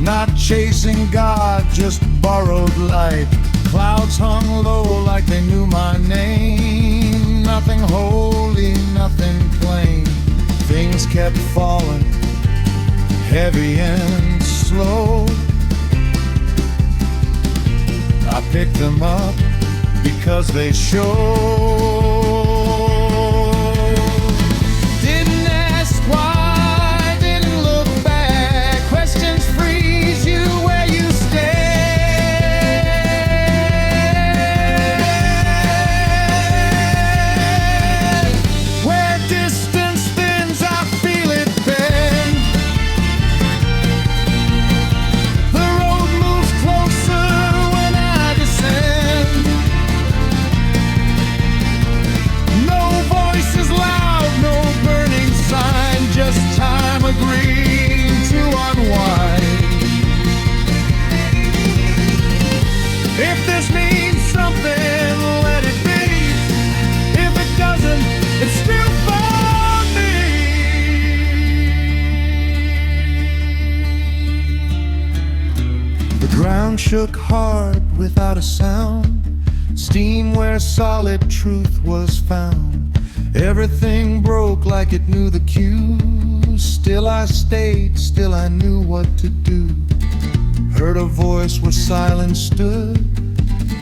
Not chasing God, just borrowed light. Clouds hung low like they knew my name. Nothing holy, nothing plain. Things kept falling, heavy and slow. I picked them up because they show. Didn't ask why, didn't look back. Questions freeze you where you stand. Where distance thins, I feel it bend. The road moves closer when I descend. No voice is loud, no burning sign, just time agreeing to unwind. If this means something, let it be. If it doesn't, it's still for me. The ground shook hard without a sound. Steam where solid truth was found. Everything broke like it knew the cue. Still I stayed, still I knew what to do. Heard a voice where silence stood.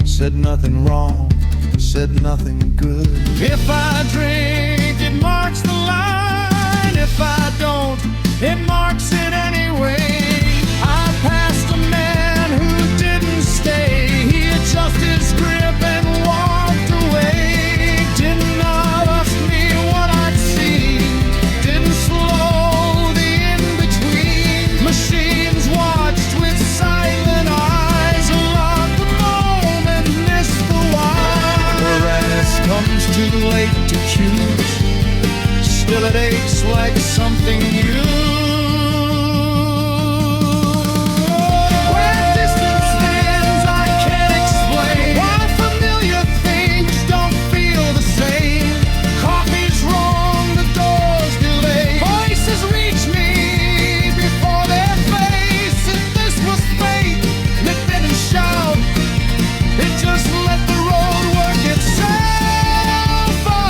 Said nothing wrong, said nothing good. If I drink, it marks the line. If I don't, it marks it anyway. I passed a man who didn't stay. He adjusted his grip and walked away. Didn't ask me what I'd see. Didn't slow the in-between. Machines watched with silent eyes. Loved the moment, missed the why. Whereas comes too late to choose. Still it aches like something new. Where distance stands, I can't explain. Why familiar things don't feel the same. Coffee's wrong, the door's delayed. Voices reach me before their face. If this was fate, it didn't shout. It just let the road work itself out.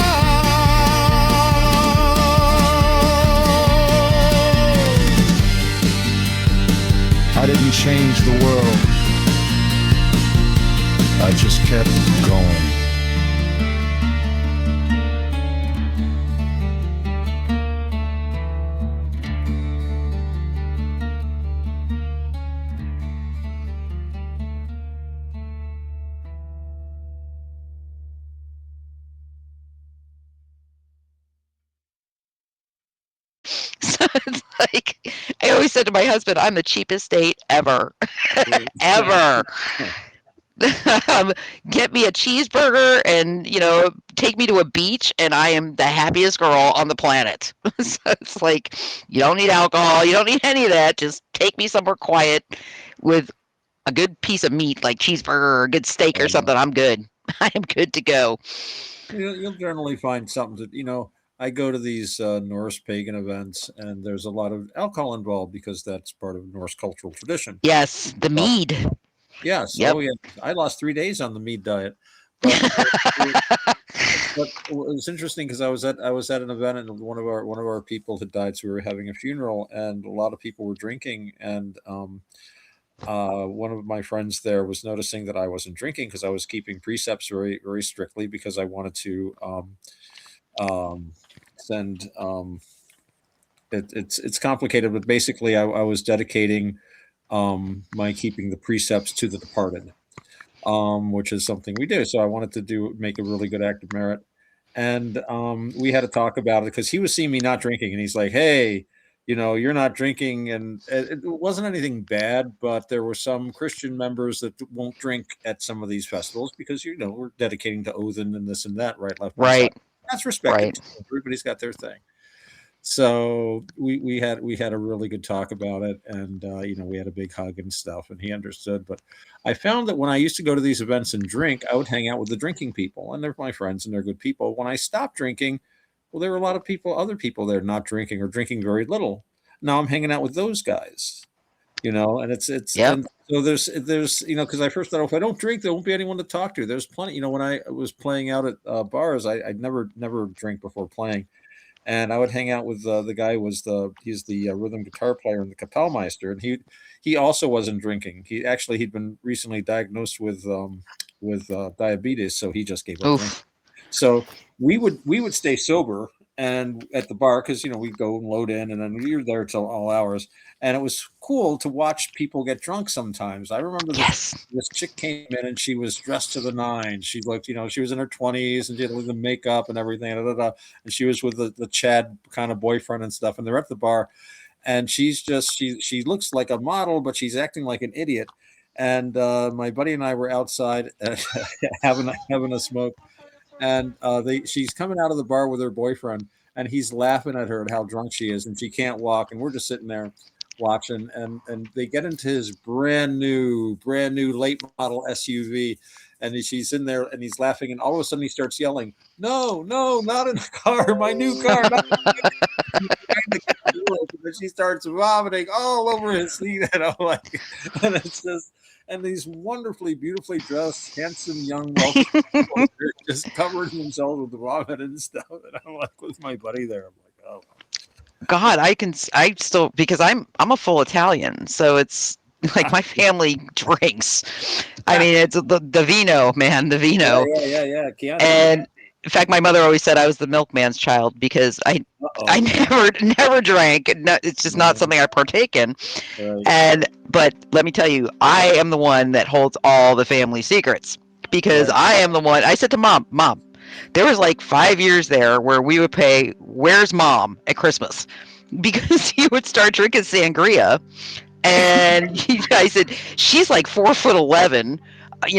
I didn't change the world. I just kept going. So it's like I always said to my husband, I'm the cheapest date ever. Ever. um, get me a cheeseburger and take me to a beach and I am the happiest girl on the planet. So it's like you don't need alcohol, you don't need any of that. Just take me somewhere quiet with a good piece of meat like cheeseburger or a good steak or something. I'm good. I am good to go. You'll generally find something that, I go to these Norse pagan events, and there's a lot of alcohol involved because that's part of Norse cultural tradition. Yes, the But mead. yes, Yep. oh yeah, I lost 3 days on the meat diet. But but it was interesting because I was at an event, and one of our people had died, so we were having a funeral, and a lot of people were drinking, and one of my friends there was noticing that I wasn't drinking because I was keeping precepts very very strictly because I wanted to um, send it's complicated, but basically I was dedicating my keeping the precepts to the departed, which is something we do. So I wanted to make a really good act of merit, and we had to talk about it because he was seeing me not drinking, and he's like, "Hey, you're not drinking," and it wasn't anything bad, but there were some Christian members that won't drink at some of these festivals because we're dedicating to Odin and this and that, right, left, and center. Right. That's respected. Right. Everybody's got their thing. So we had a really good talk about it, and we had a big hug and stuff, and he understood. But I found that when I used to go to these events and drink, I would hang out with the drinking people, and they're my friends and they're good people. When I stopped drinking, well, there were a lot of other people there not drinking or drinking very little. Now I'm hanging out with those guys, and it's Yep. and so there's because I first thought, if I don't drink, there won't be anyone to talk to. There's plenty, when I was playing out at bars, I'd never drink before playing, and I would hang out with the guy who was he's the rhythm guitar player in the Kapellmeister, and he also wasn't drinking. He'd been recently diagnosed with diabetes, so he just gave up drinking. Oof. So we would stay sober and at the bar, because we'd go and load in, and then we were there till all hours, and it was cool to watch people get drunk sometimes. I remember Yes. this chick came in, and she was dressed to the nines. She looked, she was in her 20s, and she had the makeup and everything, and she was with the Chad kind of boyfriend and stuff, and they're at the bar, and she looks like a model, but she's acting like an idiot. And my buddy and I were outside having a smoke, and she's coming out of the bar with her boyfriend, and he's laughing at her at how drunk she is, and she can't walk, and we're just sitting there watching, and they get into his brand new late model SUV, and she's in there, and he's laughing, and all of a sudden he starts yelling, "No, no, not in the car, my new car!" Not and then she starts vomiting all over his seat, and I'm like, and it's just. And these wonderfully, beautifully dressed, handsome young wealthy people are just covering themselves with vomit and stuff. And I'm like, with my buddy there, I'm like, oh. God, I still, because I'm a full Italian, so it's like my family drinks. I mean, it's the vino, man, the vino. Yeah. Chianti. And in fact, my mother always said I was the milkman's child because I never drank. No, it's just not something I partake in. Right. But let me tell you, I am the one that holds all the family secrets, because Right. I am the one. I said to Mom, there was like 5 years there where we would pay "Where's Mom" at Christmas, because he would start drinking sangria, and I said, she's like 4'11",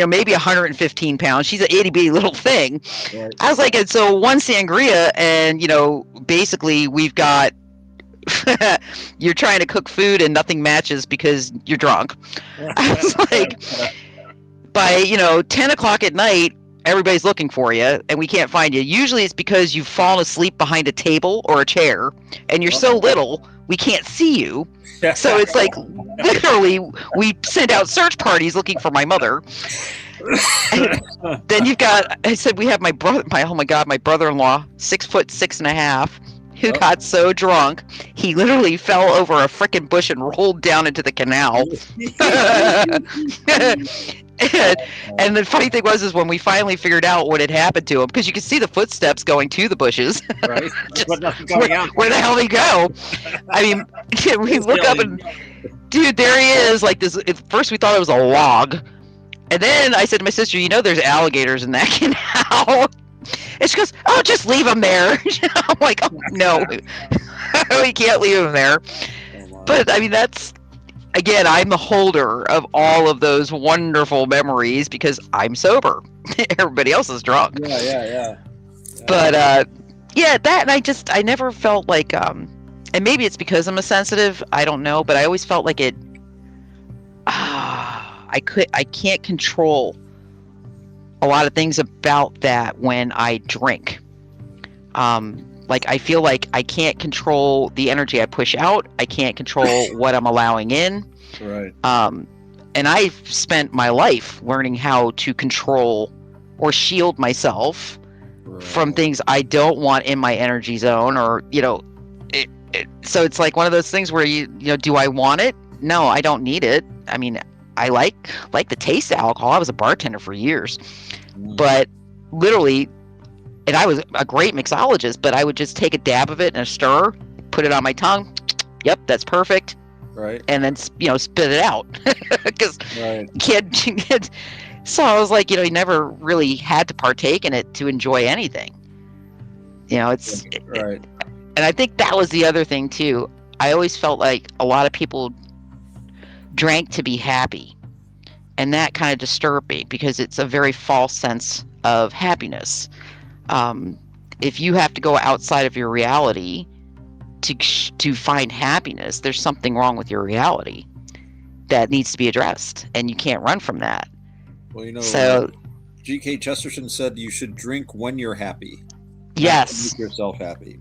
maybe 115 pounds. She's an itty bitty little thing. Right. I was like, and so one sangria, and basically we've got you're trying to cook food and nothing matches because you're drunk. I was like, by 10 o'clock at night, everybody's looking for you and we can't find you. Usually it's because you've fallen asleep behind a table or a chair, and you're so little we can't see you. So it's like, literally, we send out search parties looking for my mother. Then you've got, I said, we have my brother-in-law, 6'6.5", who got so drunk he literally fell over a frickin' bush and rolled down into the canal. And the funny thing was, is when we finally figured out what had happened to him, because you could see the footsteps going to the bushes. Right. But nothing coming out. Where the hell did he go? I mean, we look up and, dude, there he is. Like this. At first, we thought it was a log, and then I said to my sister, there's alligators in that canal. And she goes, "Oh, just leave him there." I'm like, "Oh, no, we can't leave him there." But I mean, that's, again, I'm the holder of all of those wonderful memories because I'm sober. Everybody else is drunk. Yeah. But yeah, that, and I never felt like, and maybe it's because I'm a sensitive, I don't know, but I always felt like it. I can't control a lot of things about that when I drink. Like, I feel like I can't control the energy I push out. I can't control what I'm allowing in. Right. And I've spent my life learning how to control or shield myself from things I don't want in my energy zone, or, so it's like one of those things where do I want it? No, I don't need it. I mean, I like the taste of alcohol. I was a bartender for years, but literally, and I was a great mixologist, but I would just take a dab of it and a stir, put it on my tongue. Yep, that's perfect. Right. And then, spit it out. Because right. So I was like, you never really had to partake in it to enjoy anything. It's right. And I think that was the other thing too. I always felt like a lot of people drank to be happy, and that kind of disturbed me because it's a very false sense of happiness. If you have to go outside of your reality to find happiness, there's something wrong with your reality that needs to be addressed, and you can't run from that. Well, so G.K. Chesterton said you should drink when you're happy. Yes. Make yourself happy.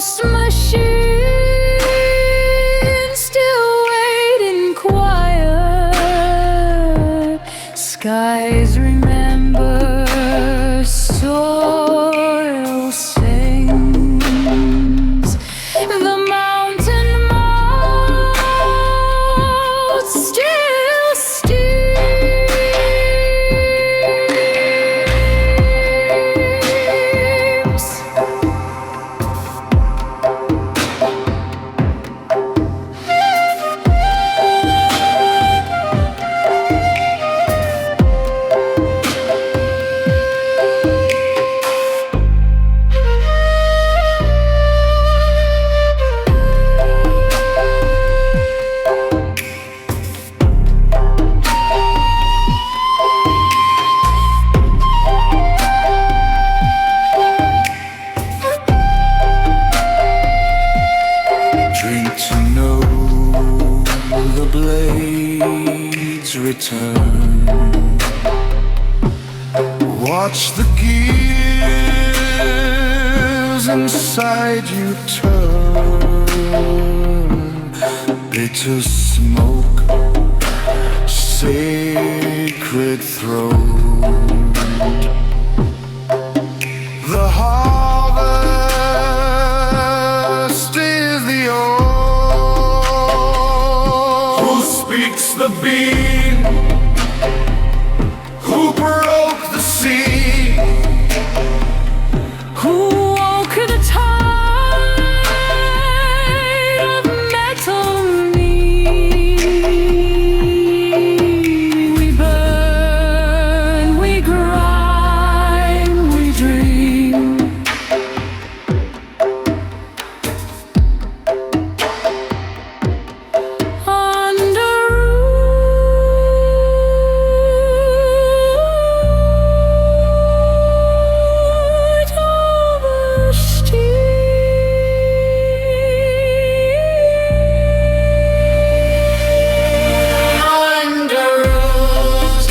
ghost machine still waiting quiet. Skies remember, soil sings. The mountain mouth still steams. Drink to know the blades return. Watch the gears inside you turn. Bitter smoke, sacred throne. The harvest is the old. Who speaks the beat? Who broke the sea? Who woke the tide of metal need? We burn, we grind, we dream. Under root of a steam. Under root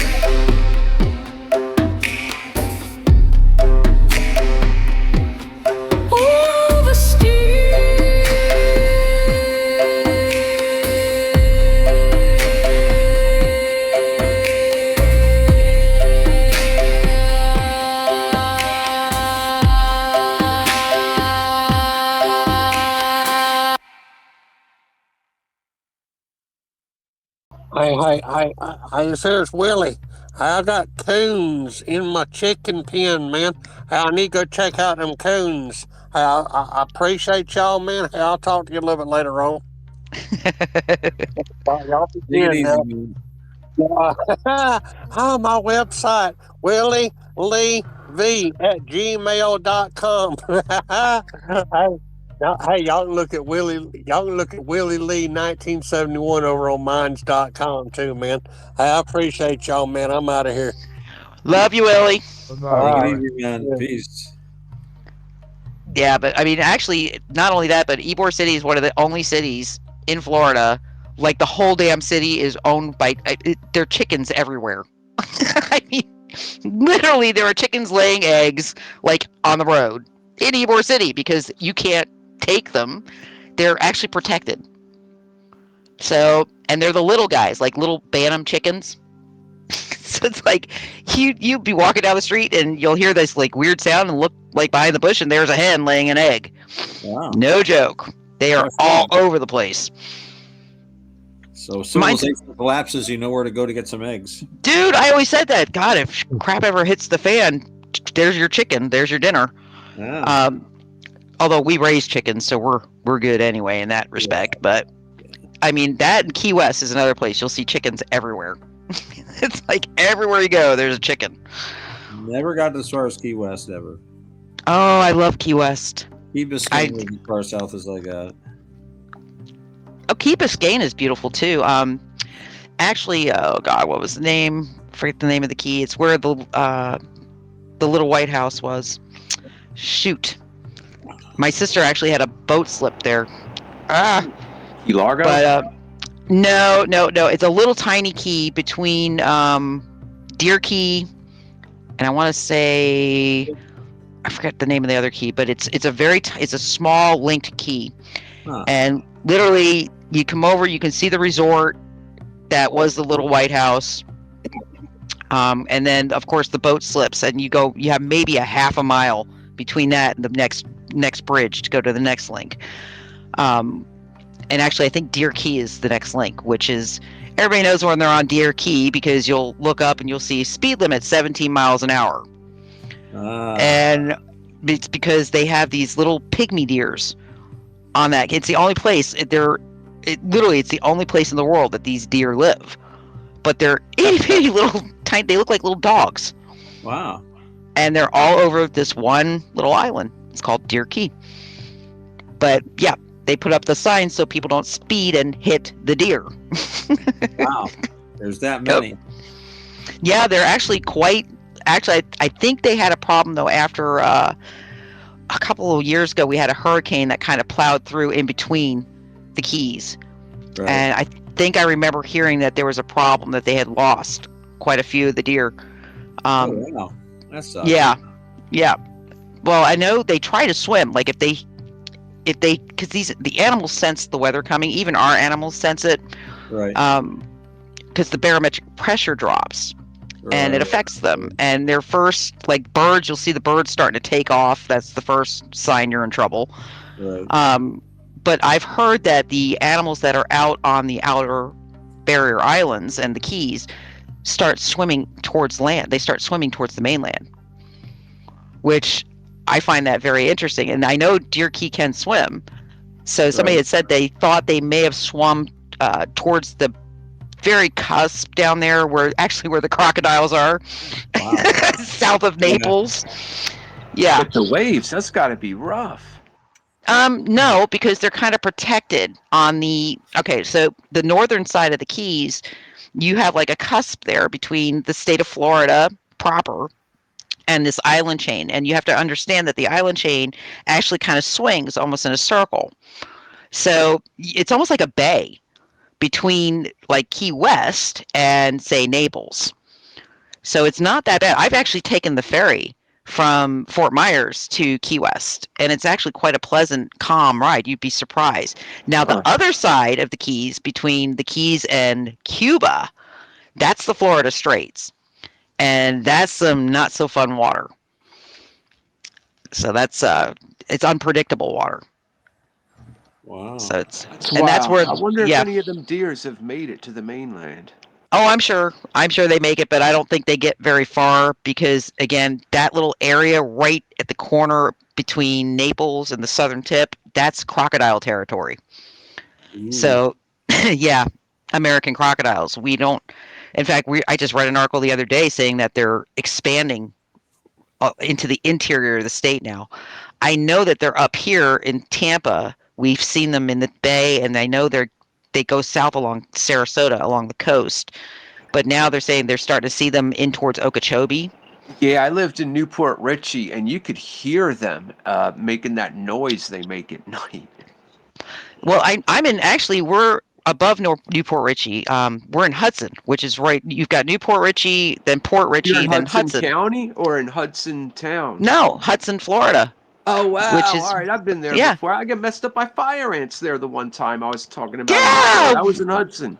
of a Hey, here's Willie. I got coons in my chicken pen, man. I need to go check out them coons. I appreciate y'all, man. I'll talk to you a little bit later on. Y'all be Take it good easy, now. man. On my website, WillieLeeV@gmail.com. Hey, y'all can look at Willie. Y'all can look at Willie Lee 1971 over on minds.com too, man. I appreciate y'all, man. I'm out of here. Love you, Willie. Take Alright. it easy, man. Yeah. Peace. Yeah, but I mean, actually, not only that, but Ybor City is one of the only cities in Florida. Like the whole damn city is owned by. There are chickens everywhere. I mean, literally, there are chickens laying eggs like on the road in Ybor City because you can't take them. They're actually protected. So, and they're the little guys, like little Bantam chickens. So it's like you'd be walking down the street and you'll hear this like weird sound and look like behind the bush and there's a hen laying an egg. Wow. No joke. They are That's all good. over the place. So civilization collapses, you know where to go to get some eggs. Dude, I always said that. God, if crap ever hits the fan, there's your chicken. There's your dinner. Yeah. Although we raise chickens, so we're good anyway in that respect. But I mean, that and Key West is another place. You'll see chickens everywhere. It's like everywhere you go, there's a chicken. Never got as far as Key West ever. Oh, I love Key West. Key Biscayne was as far south as I got. Oh, Key Biscayne is beautiful too. Actually, oh God, what was the name? Forget the name of the key. It's where the little White House was. Shoot, my sister actually had a boat slip there. Key Largo? But no. It's a little tiny key between Deer Key and I want to say I forget the name of the other key, but it's it's a small linked key, Huh. and literally you come over, you can see the resort that was the little White House. And then of course the boat slips, and you have maybe a half a mile between that and the next bridge to go to the next link. And actually I think Deer Key is the next link, which is, everybody knows when they're on Deer Key because you'll look up and you'll see speed limit 17 miles an hour. And it's because they have these little pygmy deers on that. It's the only place literally it's the only place in the world that these deer live. But they're itty bitty little tiny. They look like little dogs. Wow. And they're all over this one little island. It's called Deer Key. But yeah, they put up the signs so people don't speed and hit the deer. Wow. There's that many. Yeah, they're actually quite. Actually, I think they had a problem though after a couple of years ago. We had a hurricane that kind of plowed through in between the Keys, Right. and I think I remember hearing that there was a problem, that they had lost quite a few of the deer. Oh wow. That sucks. Yeah. Well, I know they try to swim. Like if they, because the animals sense the weather coming. Even our animals sense it. Right. Because the barometric pressure drops. And it Right. affects them. And their first, like birds, you'll see the birds starting to take off. That's the first sign you're in trouble. Right. But I've heard that the animals that are out on the outer barrier islands and the Keys start swimming towards land. They start swimming towards the mainland, which I find that very interesting. And I know Deer Key can swim. So somebody had said they thought they may have swum towards the very cusp down there where the crocodiles are. Wow. South of Naples. Yeah. But the waves, that's got to be rough. No, because they're kind of protected on so the northern side of the Keys, you have like a cusp there between the state of Florida proper and this island chain. And you have to understand that the island chain actually kind of swings almost in a circle. So it's almost like a bay between like Key West and say Naples. So it's not that bad. I've actually taken the ferry from Fort Myers to Key West, and it's actually quite a pleasant, calm ride. You'd be surprised. Now, the other side of the Keys, between the Keys and Cuba, that's the Florida Straits, and that's some not so fun water. So that's it's unpredictable water. Wow. So That's and that's where I wonder if any of them deers have made it to the mainland. Oh, I'm sure they make it, but I don't think they get very far because, again, that little area right at the corner between Naples and the southern tip, that's crocodile territory. Ooh. So, yeah, American crocodiles. We don't. In fact, I just read an article the other day saying that they're expanding into the interior of the state now. I know that they're up here in Tampa. We've seen them in the bay, and I know they go south along Sarasota, along the coast. But now they're saying they're starting to see them in towards Okeechobee. Yeah, I lived in Newport Richey, and you could hear them making that noise they make at night. Well, I'm in, actually, we're above Newport Richey. We're in Hudson, which is right. You've got Newport Richey, then Port Richey, You're in then Hudson Hudson. County or in Hudson Town? No, Hudson, Florida. Oh, wow. Which is, all right, I've been there yeah. before. I got messed up by fire ants there the one time I was talking about. Yeah. I was in Hudson.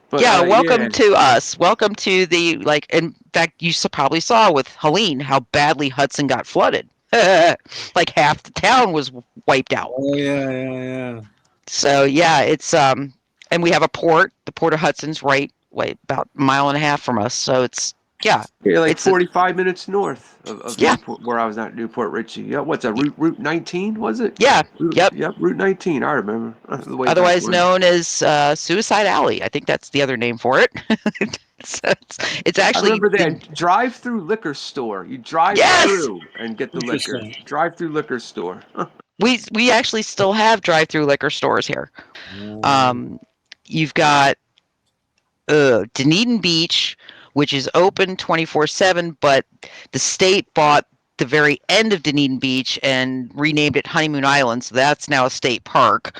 But, yeah, welcome yeah. to us. Welcome to the, in fact, you probably saw with Helene how badly Hudson got flooded. Like half the town was wiped out. Oh yeah. So yeah, it's and we have a port. The port of Hudson's right about a mile and a half from us. So it's Yeah, like it's 45 minutes north of Yeah. Newport, where I was at Newport Richey. Yeah, what's that, Route 19, was it? Yeah, yep. Yep, Route 19, I remember. The way Otherwise back when. known as Suicide Alley. I think that's the other name for it. So it's I actually remember that drive-through liquor store. You drive Yes! through and get the liquor. Interesting. Drive-through liquor store. we actually still have drive-through liquor stores here. You've got Dunedin Beach, which is open 24/7, but the state bought the very end of Dunedin Beach and renamed it Honeymoon Island, so that's now a state park.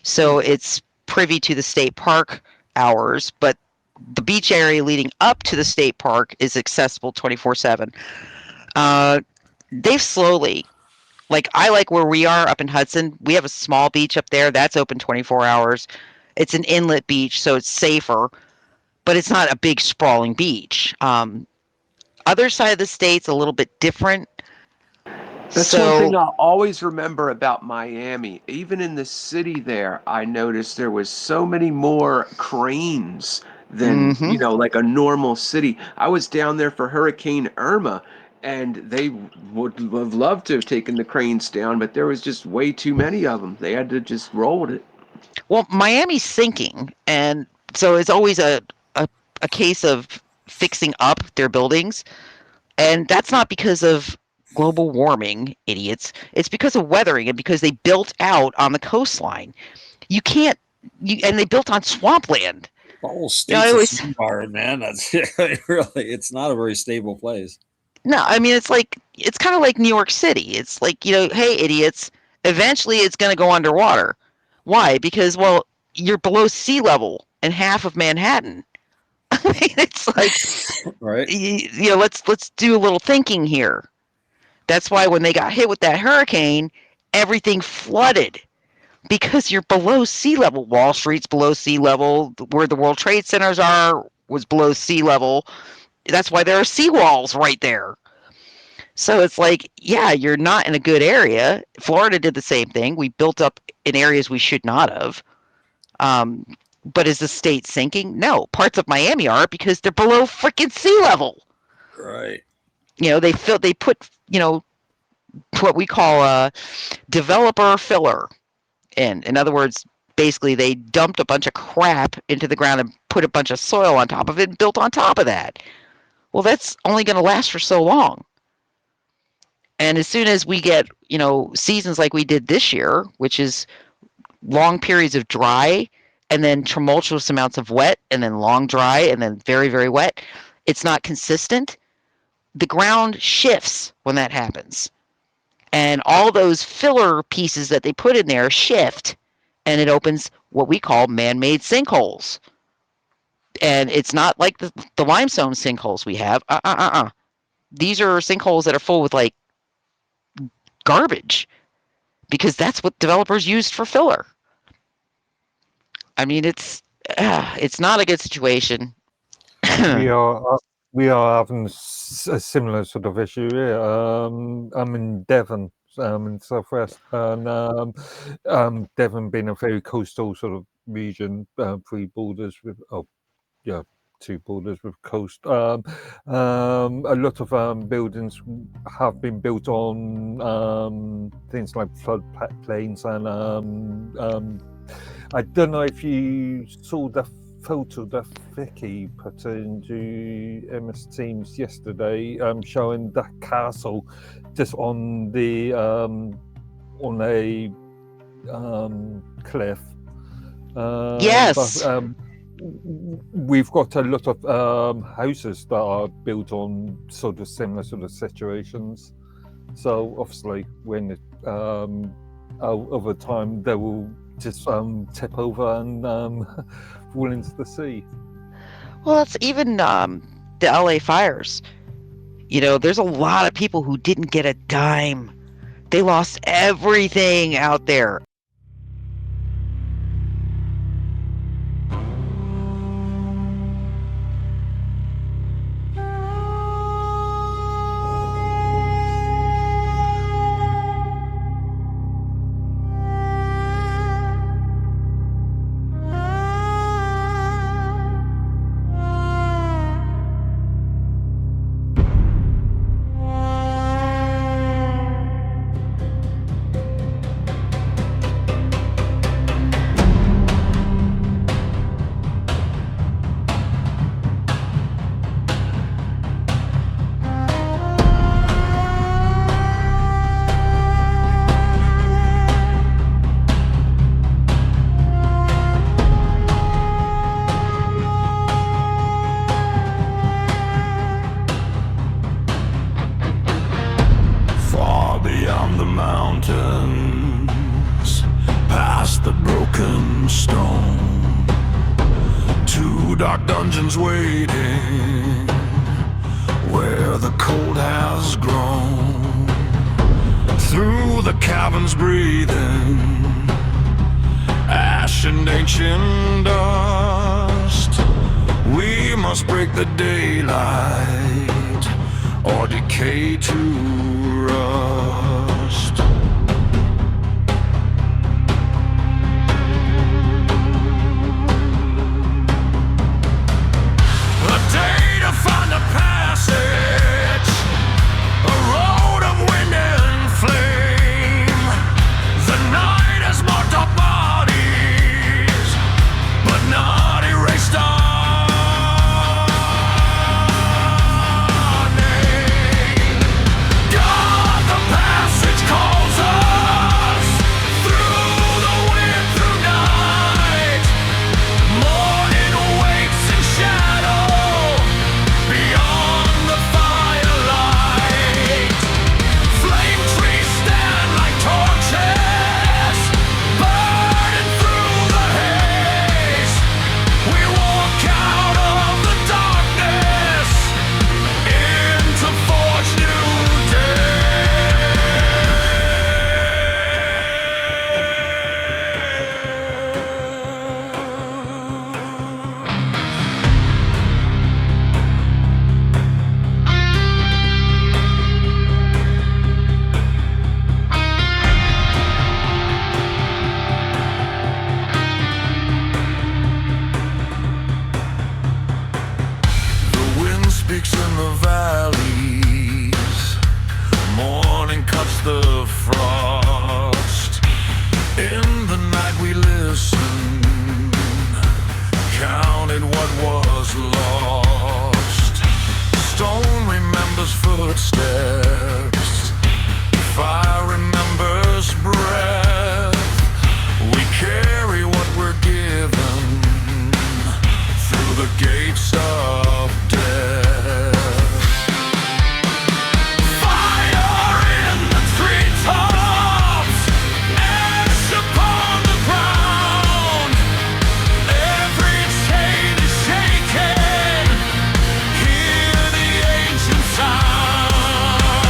So it's privy to the state park hours, but the beach area leading up to the state park is accessible 24/7. they've slowly, like I like where we are up in Hudson. We have a small beach up there that's open 24 hours. It's an inlet beach, so it's safer, but it's not a big sprawling beach. Other side of the state's a little bit different. That's one thing So, I always remember about Miami. Even in the city there, I noticed there was so many more cranes than, hmm like a normal city. I was down there for Hurricane Irma, and they would have loved to have taken the cranes down, but there was just way too many of them. They had to just roll with it. well, Miami's sinking, and so it's always a, a case of fixing up their buildings. And that's not because of global warming, idiots. It's because of weathering and because they built out on the coastline. You can't, and they built on swampland. The whole I state's a always, sandbar, man. That's really, it's not a very stable place. no, I mean, it's kind of like New York City. It's like, hey, idiots, eventually it's going to go underwater. Why? Because, well, you're below sea level in half of Manhattan. I mean, it's like, Right. let's do a little thinking here. That's why when they got hit with that hurricane, everything flooded because you're below sea level. Wall Street's below sea level. Where the World Trade Centers are was below sea level. That's why there are seawalls right there. So it's like, yeah, you're not in a good area. Florida did the same thing. We built up in areas we should not have. Um, but is the state sinking? No. Parts of Miami are because they're below freaking sea level. Right. They put, what we call a developer filler in. In other words, basically they dumped a bunch of crap into the ground and put a bunch of soil on top of it and built on top of that. Well, that's only going to last for so long. And as soon as we get, seasons like we did this year, which is long periods of dry and then tumultuous amounts of wet and then long dry and then very, very wet, it's not consistent. The ground shifts when that happens. And all those filler pieces that they put in there shift, and it opens what we call man-made sinkholes. And it's not like the limestone sinkholes we have. These are sinkholes that are full with like garbage because that's what developers used for filler. I mean, it's not a good situation. We are we are having a similar sort of issue here. I'm in Devon, in southwest, and Devon being a very coastal sort of region, three borders with yeah, two borders with coast. A lot of buildings have been built on things like floodplains, and I don't know if you saw the photo that Vicky put into MS Teams yesterday, showing the castle just on the on a cliff. Yes. But, we've got a lot of houses that are built on sort of similar sort of situations. So obviously, when it, over time, they will just tip over and fall into the sea. Well, that's even the LA fires. There's a lot of people who didn't get a dime. They lost everything out there. Far beyond the mountains, past the broken stone, two dark dungeons waiting, where the cold has grown. through the cabins breathing ash and ancient dust. We must break the daylight or decay to rust. A day to find a passage, a road of wind and flame. The night has marked our bodies, but not erased our name. God, the passage calls us through the wind, through night. Morning wakes in shadow beyond the firelight. Flame trees stand like torches, burning through the haze. We walk out of the darkness into forge new The wind speaks in the valleys. Morning cuts the frost. In the night we listen, counted what was lost. Stone remembers footsteps. Fire remembers breath. We carry what we're given through the gates of death. Fire in the treetops, ash upon the ground. Every chain is shaken. Hear the ancient sound.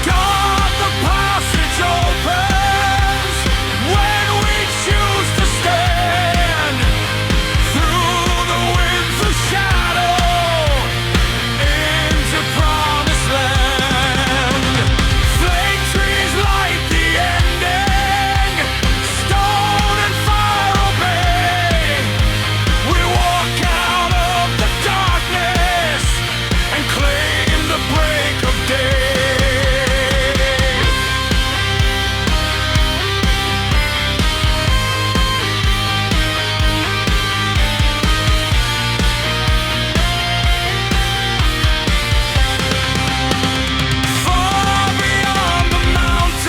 God, the passage opens when we choose to stand. Through the wind, through shadow, into promised land. Flame trees light the ending. Stone and fire obey. We walk out of the darkness and claim the break of day. Far beyond the mountains,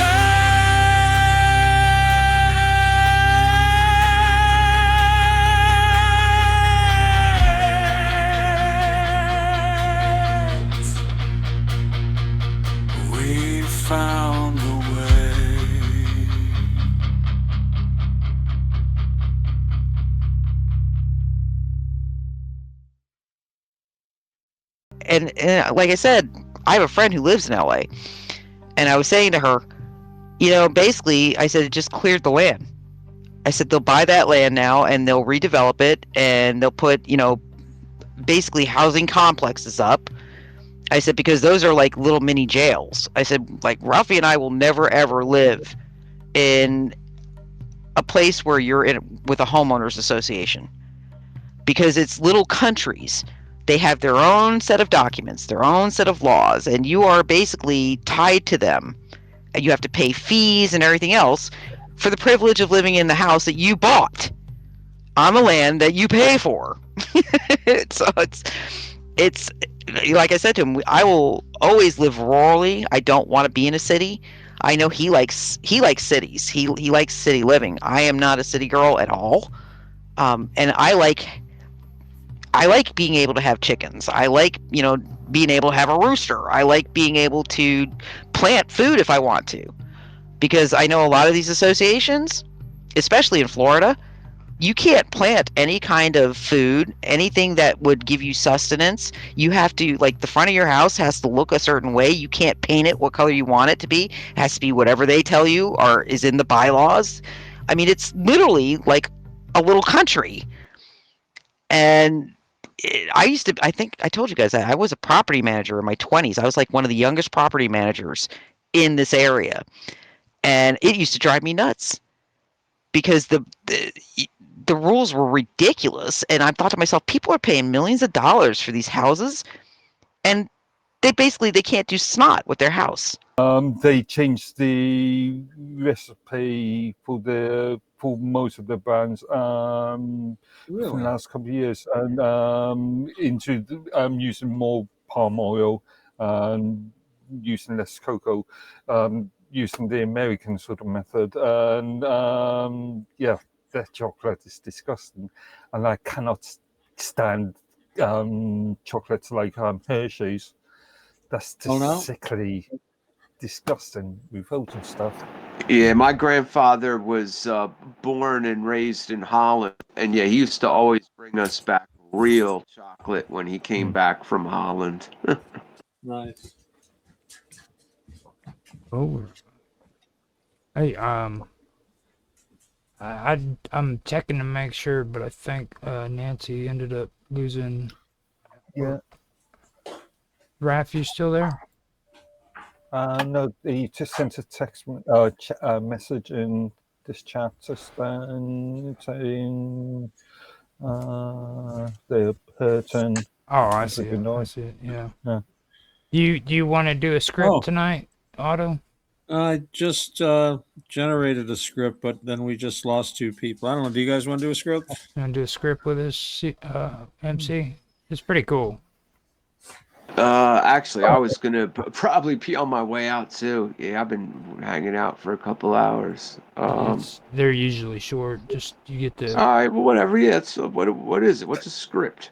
we found a way. And like I said, I have a friend who lives in LA, and I was saying to her, basically, I said it just cleared the land. I said they'll buy that land now and they'll redevelop it and they'll put, basically housing complexes up. I said, because those are like little mini jails. I said, like, Ralphie and I will never ever live in a place where you're in with a homeowners association. because it's little countries. They have their own set of documents, their own set of laws, and you are basically tied to them. And you have to pay fees and everything else for the privilege of living in the house that you bought on the land that you pay for. So it's like I said to him, I will always live rurally. I don't want to be in a city. I know he likes cities. He likes city living. I am not a city girl at all. And I like being able to have chickens. I like, being able to have a rooster. I like being able to plant food if I want to. Because I know a lot of these associations, especially in Florida, you can't plant any kind of food, anything that would give you sustenance. You have to, like, the front of your house has to look a certain way. You can't paint it what color you want it to be. It has to be whatever they tell you or is in the bylaws. I mean, it's literally like a little country. And I think I told you guys that I was a property manager in my 20s. I was like one of the youngest property managers in this area. And it used to drive me nuts because the rules were ridiculous. And I thought to myself, people are paying millions of dollars for these houses, and they can't do snot with their house. They changed the recipe for most of the brands for the last couple of years, and into using more palm oil and using less cocoa, using the American sort of method, and their chocolate is disgusting, and I cannot stand chocolates like Hershey's. That's just sickly, disgusting, revolting stuff. Yeah, my grandfather was born and raised in Holland, and he used to always bring us back real chocolate when he came back from Holland. Nice. Oh. Hey, I'm checking to make sure, but I think Nancy ended up losing. Yeah. Raf, you still there? No, he just sent a text message in this chat just saying they're hurting. Oh, I see it. I see it. Yeah. Yeah. You want to do a script tonight, Otto? I just generated a script, but then we just lost two people. I don't know. Do you guys want to do a script? You want to do a script with us, MC? It's pretty cool. Actually, I was gonna probably be on my way out too. Yeah, I've been hanging out for a couple hours. They're usually short. Just you get the. All right, well, whatever. Yeah, it's what is it? What's a script?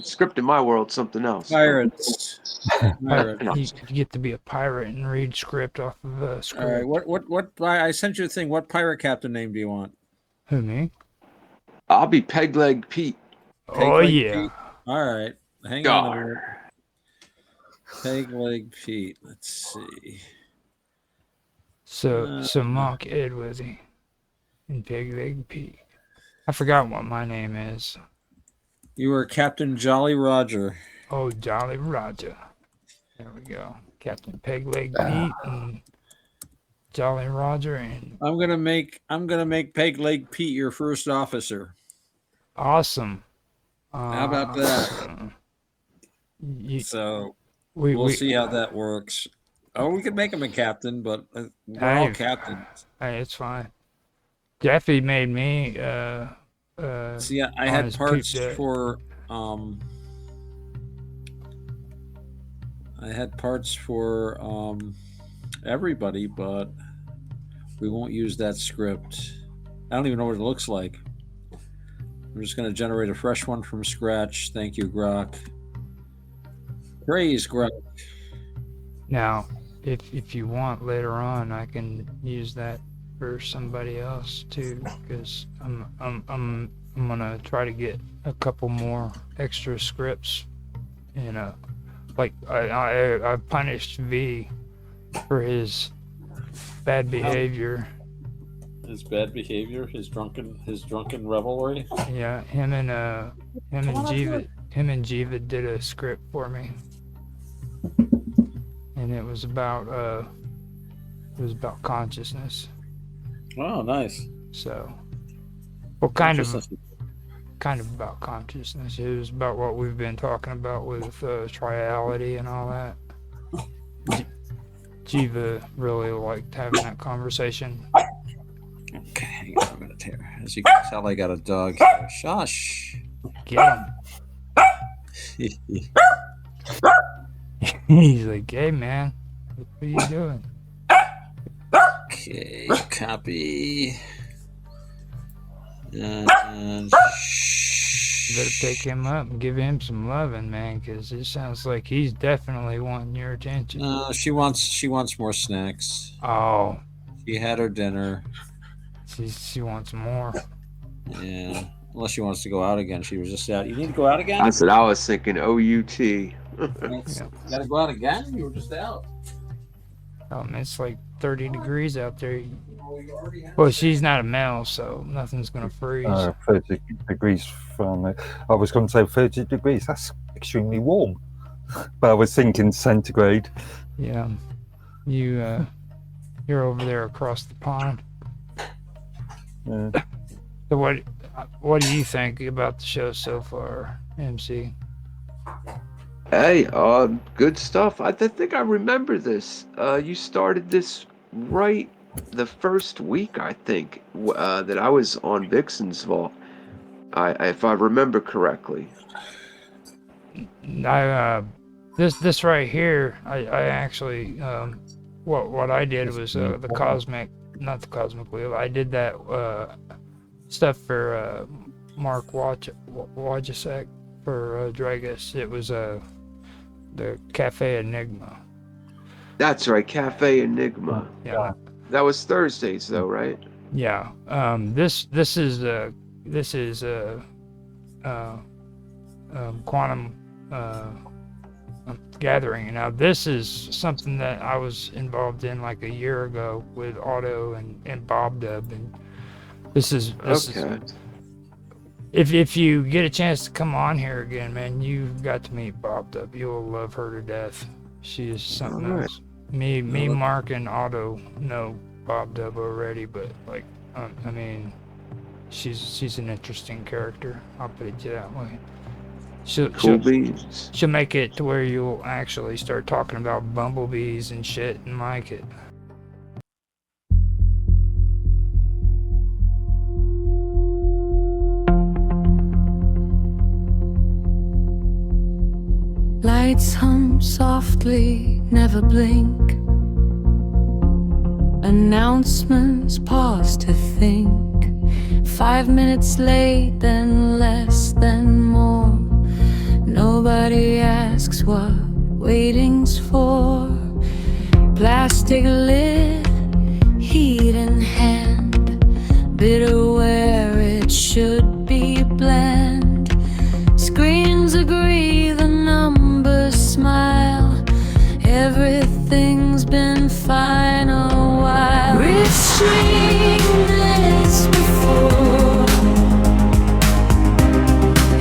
Script in my world, something else. Pirates. You get to be a pirate and read script off of a script. All right. What? I sent you a thing. What pirate captain name do you want? Who, me? I'll be Pegleg Pete. Pete. All right. Hang on a minute. Pegleg Pete. Let's see. So Mock Edworthy and Pegleg Pete. I forgot what my name is. You were Captain Jolly Roger. Oh, Jolly Roger. There we go. Captain Pegleg Pete and Jolly Roger, and I'm gonna make Pegleg Pete your first officer. Awesome. How about that? So we'll see how that works. Oh, we could make him a captain, but we're all captains. Hey, it's fine. Jeffy made me. See, I had parts for everybody, but we won't use that script. I don't even know what it looks like. I'm just going to generate a fresh one from scratch. Thank you, Grok. Praise Grok. Now, if you want later on, I can use that for somebody else too, because I'm gonna try to get a couple more extra scripts. Like I punished V for his bad behavior. His bad behavior, his drunken revelry. Yeah, him and Jiva did a script for me, and it was about consciousness. Oh, nice. So, what kind of kind of about consciousness. It was about what we've been talking about with triality and all that. Jiva really liked having that conversation. Okay, hang on a minute here. As you can tell, I got a dog here. Shush. Get him. He's like, hey man, what are you doing? Okay, copy. And You better pick him up and give him some loving, man, because it sounds like he's definitely wanting your attention. she wants more snacks. Oh, She had her dinner. she wants more. Yeah. Unless she wants to go out again. She was just out. You need to go out again? That's what I was thinking. OUT. You gotta go out again? You were just out. It's like 30 degrees out there. Well, she's not a male, so nothing's gonna freeze. 30 degrees from it. I was going to say 30 degrees. That's extremely warm. But I was thinking centigrade. Yeah, you're over there across the pond. Yeah. So what do you think about the show so far, MC? Hey, good stuff. I think I remember this. You started this right the first week, I think, that I was on Vixen's Vault. If I remember correctly. This right here, I actually what I did was not the cosmic wheel. I did that stuff for Mark Wojcicki for Dragus. It was the Cafe Enigma. That's right, Cafe Enigma. Yeah. That was Thursdays though, right? Yeah. This is quantum gathering. Now this is something that I was involved in like a year ago with Otto and bobdub, and this is if you get a chance to come on here again, man, you've got to meet bobdub. You'll love her to death. She is something else. Me, Mark, and Otto know bobdub already, but like, I mean, she's an interesting character. I'll put it that way. She'll make it to where you'll actually start talking about bumblebees and shit and like it. Lights hum softly, never blink. Announcements pause to think. 5 minutes late, then less, then more. Nobody asks what waiting's for. Plastic lid, heat in hand. Bitter where it should be bland. Screens agree, the numbers smile. Everything's been fine a while. We've seen this before.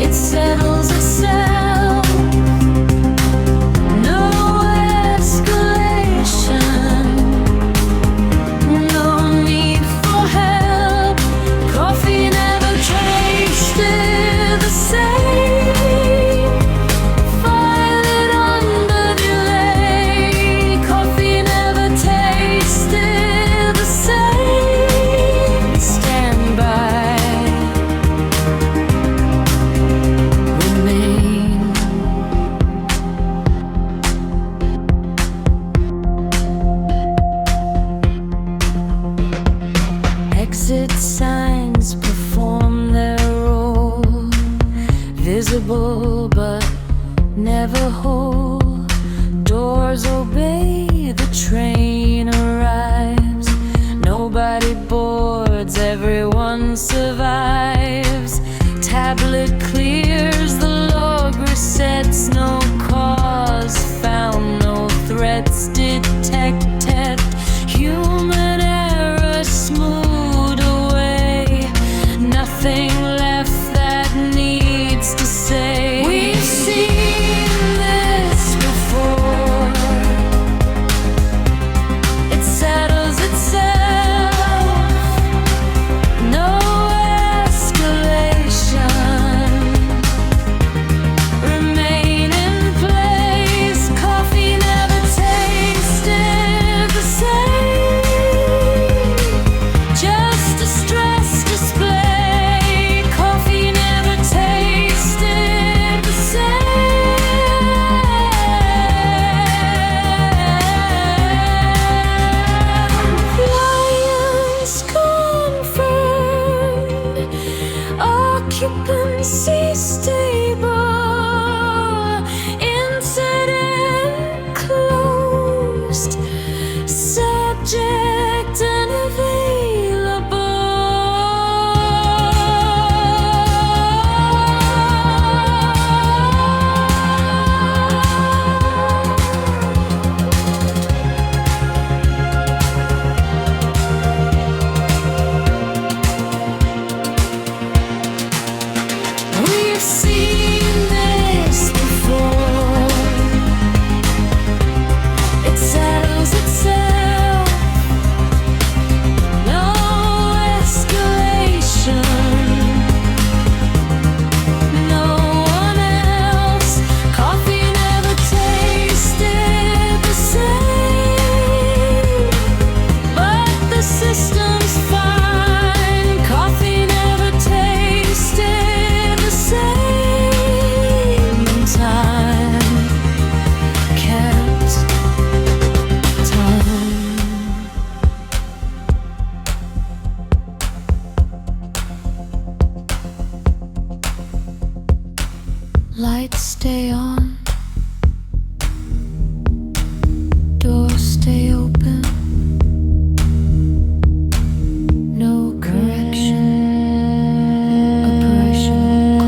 It settles itself. No escalation. No need for help. Coffee never tasted the same. File it under delay. Coffee never tasted the same. Stand by. Remain. Exit signs perform their role. Visible but never whole. Doors obey, the train arrives. Nobody boards, everyone survives. Tablet clears, the log resets. No cause found, no threats detected. Human error smoothed away. Nothing left that needs to say. We've seen this before. It settles itself. No escalation. Lights stay on, doors stay open, no correction, operational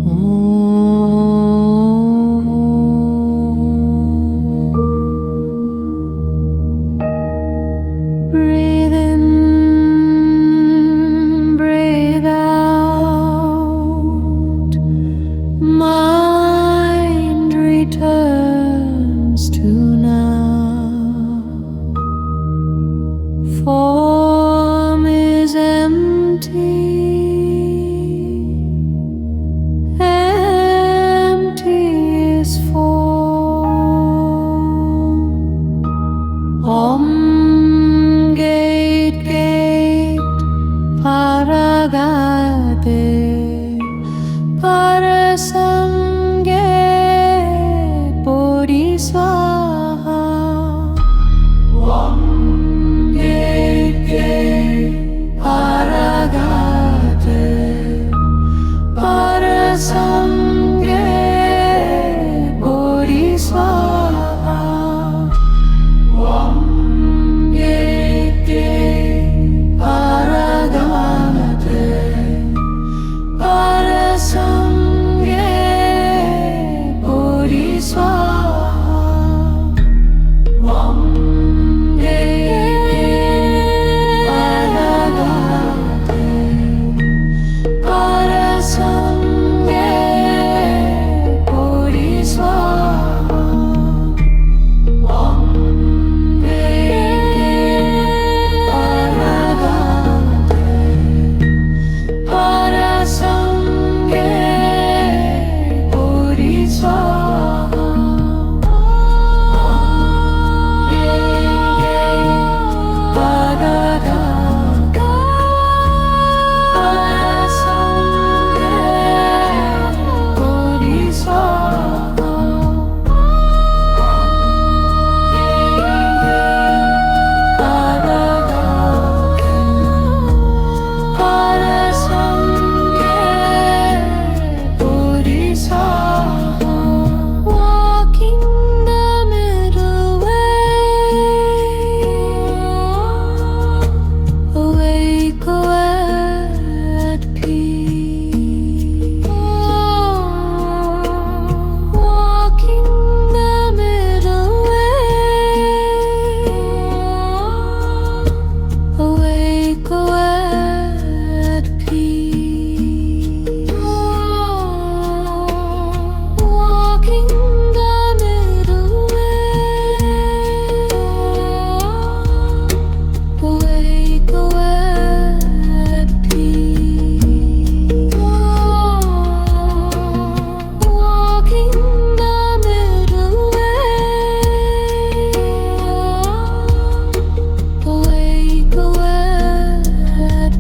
calm. Breathe in, breathe out. Mind returns to now. Form is empty. Empty is form. Gate, gate, paragate, parasamge, bodhisattva. Gate, gate, paragate, parasamge, bodhisattva. Gate, gate, paragate, parasamge, bodhisattva. Walking the middle way, awake at peace. Walking the middle way, awake at peace. Walking the middle way, awake at peace. Walking the middle way, awake at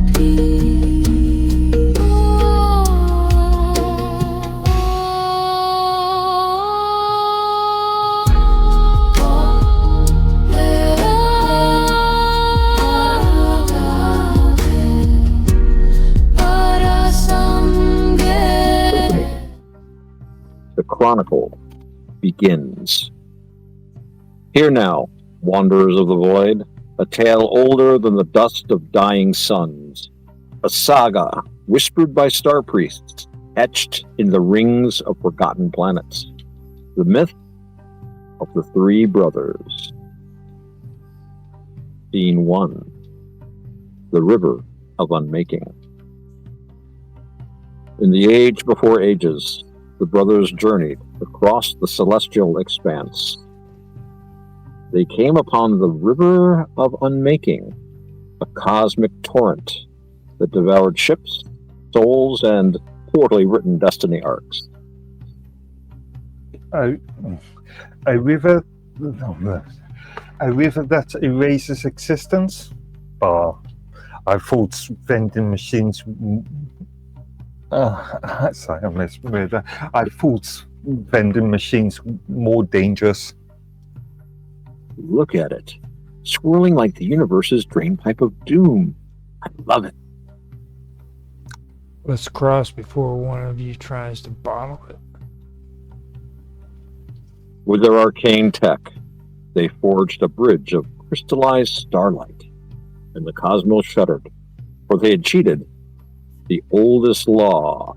The chronicle begins. Hear now, wanderers of the void, a tale older than the dust of dying suns, a saga whispered by star priests, etched in the rings of forgotten planets, the myth of the three brothers. Scene 1, the River of Unmaking. In the age before ages, the brothers journeyed across the celestial expanse. They came upon the River of Unmaking, a cosmic torrent that devoured ships, souls, and poorly written destiny arcs. A river that erases existence? I thought vending machines. Sorry, I misread that. I thought vending machines more dangerous. Look at it, swirling like the universe's drainpipe of doom. I love it. Let's cross before one of you tries to bottle it. With their arcane tech, they forged a bridge of crystallized starlight, and the cosmos shuddered, for they had cheated the oldest law.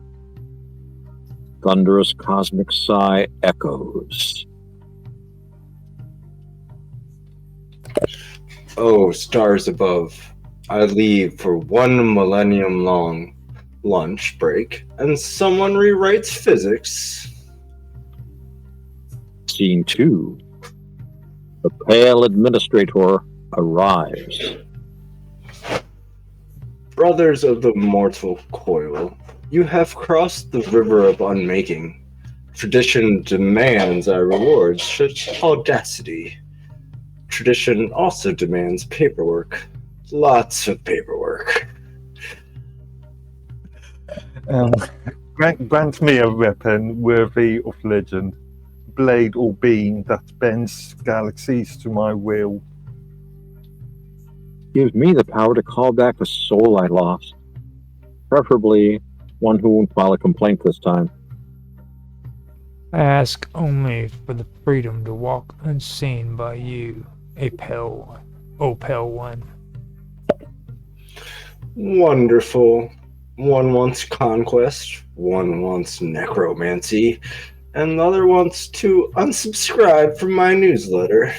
Thunderous cosmic sigh echoes. Oh, stars above, I leave for 1 millennium-long lunch break, and someone rewrites physics. Scene 2. The pale administrator arrives. Brothers of the mortal coil, you have crossed the river of unmaking. Tradition demands our rewards such audacity. Tradition also demands paperwork. Lots of paperwork. Grant me a weapon worthy of legend, blade or beam that bends galaxies to my will. Give me the power to call back the soul I lost. Preferably one who won't file a complaint this time. I ask only for the freedom to walk unseen by you, a pale one. Oh, pale one. Wonderful. One wants conquest, one wants necromancy, and the other wants to unsubscribe from my newsletter.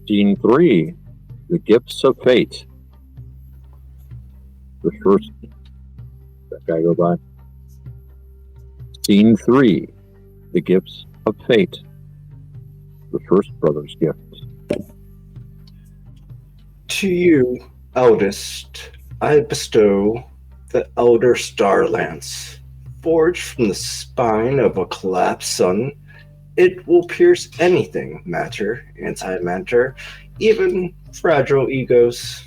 Scene 3. The Gifts of Fate. The first... That guy go by. Scene 3. The Gifts of Fate. The first brother's gift. To you, eldest, I bestow the Elder Star Lance. Forged from the spine of a collapsed sun, it will pierce anything, matter, antimatter, even fragile egos.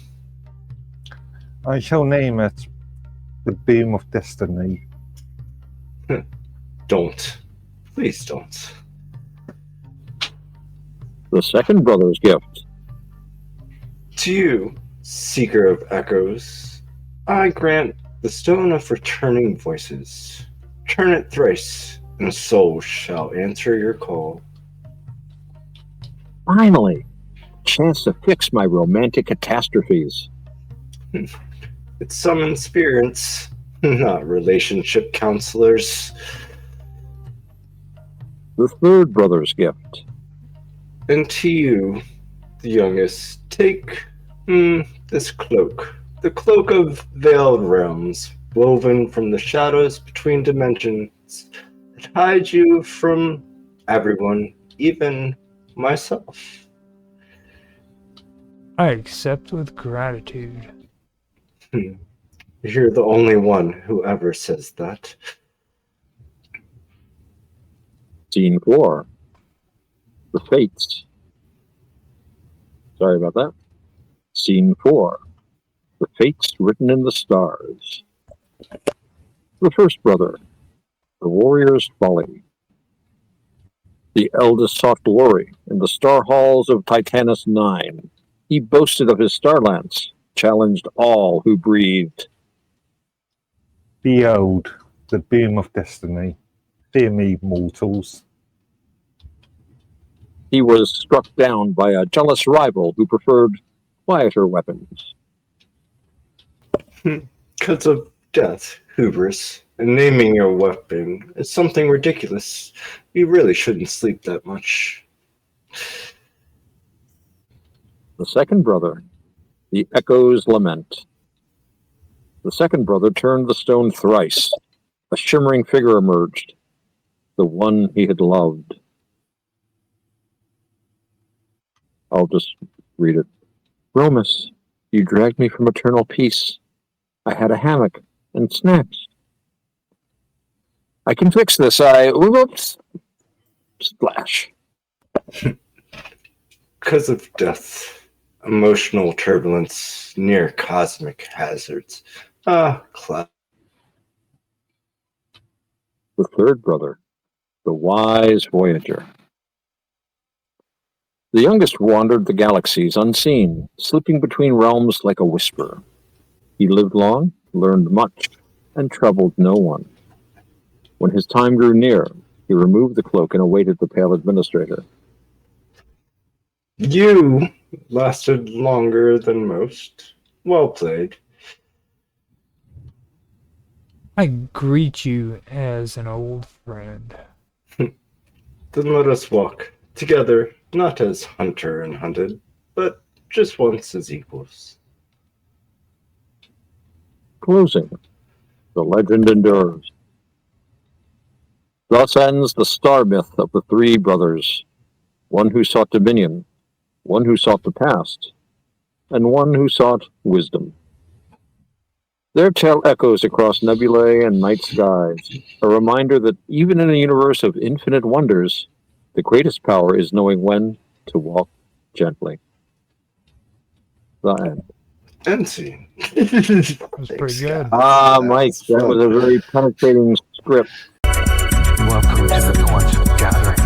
I shall name it the Beam of Destiny. Don't. Please don't. The second brother's gift. To you, Seeker of Echoes, I grant the Stone of Returning Voices. Turn it thrice, and a soul shall answer your call. Finally, a chance to fix my romantic catastrophes. It summons spirits, not relationship counselors. The third brother's gift. And to you, the youngest, take this cloak. The cloak of veiled realms, woven from the shadows between dimensions, that hides you from everyone, even myself. I accept with gratitude. You're the only one who ever says that. Scene 4. The Fates. Sorry about that. Scene 4. The Fates Written in the Stars. The first brother. The Warrior's Folly. The eldest sought glory in the star halls of Titanus 9. He boasted of his star lance, challenged all who breathed. Behold, the Beam of Destiny. Fear me, mortals. He was struck down by a jealous rival who preferred quieter weapons. Because of death, hubris, and naming your weapon is something ridiculous. You really shouldn't sleep that much. The second brother, the Echo's Lament. The second brother turned the stone thrice. A shimmering figure emerged, the one he had loved. I'll just read it. Romus, you dragged me from eternal peace. I had a hammock and snacks. I can fix this. Whoops. Splash. Because of death, emotional turbulence, near cosmic hazards. The third brother, the wise voyager. The youngest wandered the galaxies unseen, slipping between realms like a whisper. He lived long, learned much, and troubled no one. When his time grew near, he removed the cloak and awaited the pale administrator. You lasted longer than most. Well played. I greet you as an old friend. Then let us walk together, not as hunter and hunted, but just once as equals. Closing. The legend endures. Thus ends the star myth of the three brothers, one who sought dominion, one who sought the past, and one who sought wisdom. Their tale echoes across nebulae and night skies, a reminder that even in a universe of infinite wonders, the greatest power is knowing when to walk gently. The end. And scene. That was pretty good. Mike, that was a very penetrating script. Welcome to the Thorns Gathering.